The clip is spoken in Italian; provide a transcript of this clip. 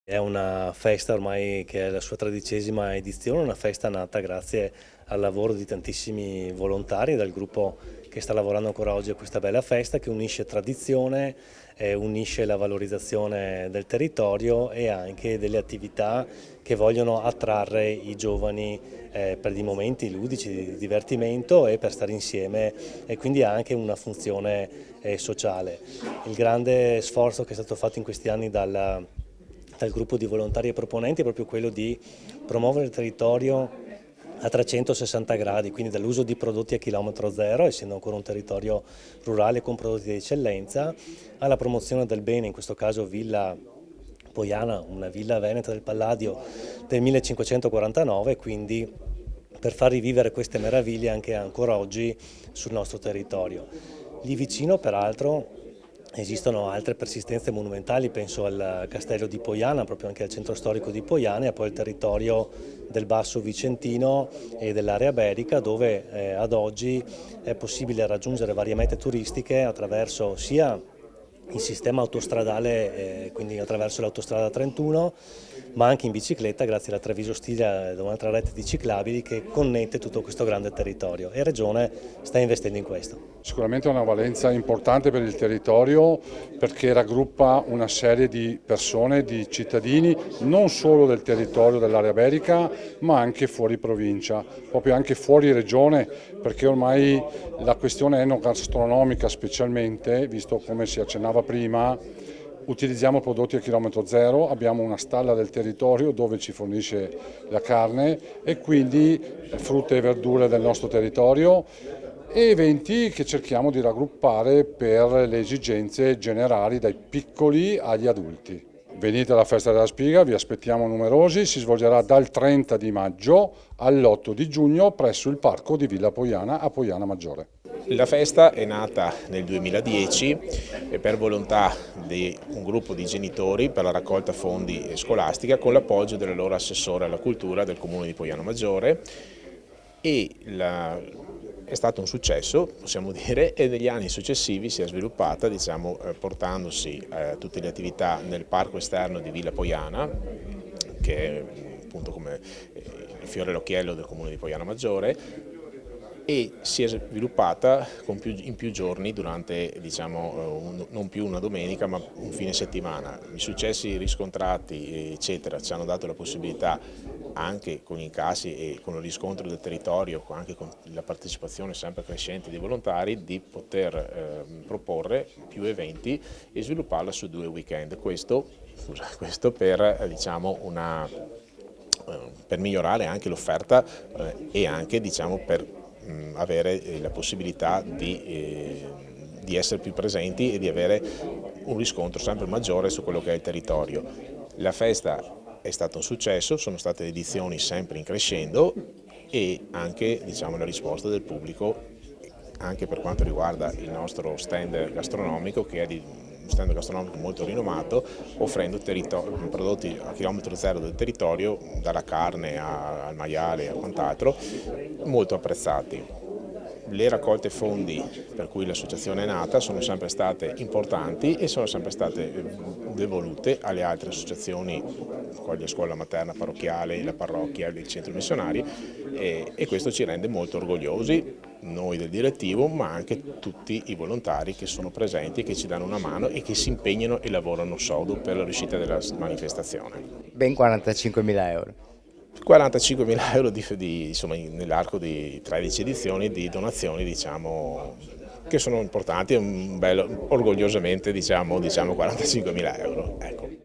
È una festa ormai che è la sua 13ª edizione, una festa nata grazie al lavoro di tantissimi volontari del gruppo che sta lavorando ancora oggi a questa bella festa che unisce tradizione, unisce la valorizzazione del territorio e anche delle attività che vogliono attrarre i giovani per dei momenti ludici di divertimento e per stare insieme, e quindi ha anche una funzione sociale. Il grande sforzo che è stato fatto in questi anni dal gruppo di volontari e proponenti è proprio quello di promuovere il territorio a 360 gradi, quindi dall'uso di prodotti a chilometro zero, essendo ancora un territorio rurale con prodotti di eccellenza, alla promozione del bene, in questo caso Villa Poiana, una villa veneta del Palladio del 1549, quindi per far rivivere queste meraviglie anche ancora oggi sul nostro territorio. Lì vicino, peraltro, esistono altre persistenze monumentali, penso al castello di Poiana, proprio anche al centro storico di Poiana, e poi al territorio del Basso Vicentino e dell'area berica, dove ad oggi è possibile raggiungere varie mete turistiche attraverso sia il sistema autostradale, quindi attraverso l'autostrada 31, ma anche in bicicletta grazie alla Treviso Stilia ed un'altra rete di ciclabili che connette tutto questo grande territorio, e Regione sta investendo in questo. Sicuramente ha una valenza importante per il territorio perché raggruppa una serie di persone, di cittadini, non solo del territorio dell'area berica, ma anche fuori provincia, proprio anche fuori regione, perché ormai la questione enogastronomica specialmente, visto come si accennava prima, utilizziamo prodotti a chilometro zero, abbiamo una stalla del territorio dove ci fornisce la carne e quindi frutta e verdure del nostro territorio, e eventi che cerchiamo di raggruppare per le esigenze generali dai piccoli agli adulti. Venite alla Festa della Spiga, vi aspettiamo numerosi, si svolgerà dal 30 di maggio all'8 di giugno presso il parco di Villa Poiana a Poiana Maggiore. La festa è nata nel 2010 per volontà di un gruppo di genitori per la raccolta fondi scolastica con l'appoggio del loro assessore alla cultura del comune di Poiana Maggiore, e è stato un successo, possiamo dire, e negli anni successivi si è sviluppata, portandosi tutte le attività nel parco esterno di Villa Poiana, che è appunto come il fiore all'occhiello del comune di Poiana Maggiore, e si è sviluppata in più giorni durante, non più una domenica ma un fine settimana. I successi riscontrati eccetera ci hanno dato la possibilità, anche con gli incassi e con il riscontro del territorio, anche con la partecipazione sempre crescente dei volontari, di poter proporre più eventi e svilupparla su 2 weekend. Questo per, per migliorare anche l'offerta e anche per avere la possibilità di essere più presenti e di avere un riscontro sempre maggiore su quello che è il territorio. La festa è stata un successo, sono state edizioni sempre in crescendo, e anche la risposta del pubblico anche per quanto riguarda il nostro stand gastronomico, che è un stand gastronomico molto rinomato, offrendo prodotti a chilometro zero del territorio, dalla carne al maiale e a quant'altro, molto apprezzati. Le raccolte fondi per cui l'associazione è nata sono sempre state importanti e sono sempre state devolute alle altre associazioni, quali la scuola materna parrocchiale, la parrocchia, il centro missionari, e questo ci rende molto orgogliosi, noi del direttivo, ma anche tutti i volontari che sono presenti, che ci danno una mano e che si impegnano e lavorano sodo per la riuscita della manifestazione. Ben 45.000 euro. 45.000 euro nell'arco di 13 edizioni di donazioni, che sono importanti, orgogliosamente 45.000 euro. Ecco.